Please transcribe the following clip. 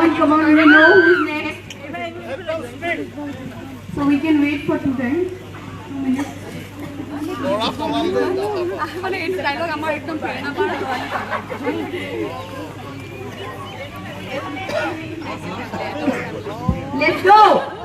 come on, we know who's next. So we can wait for 2 times. 2 minutes. Let's go!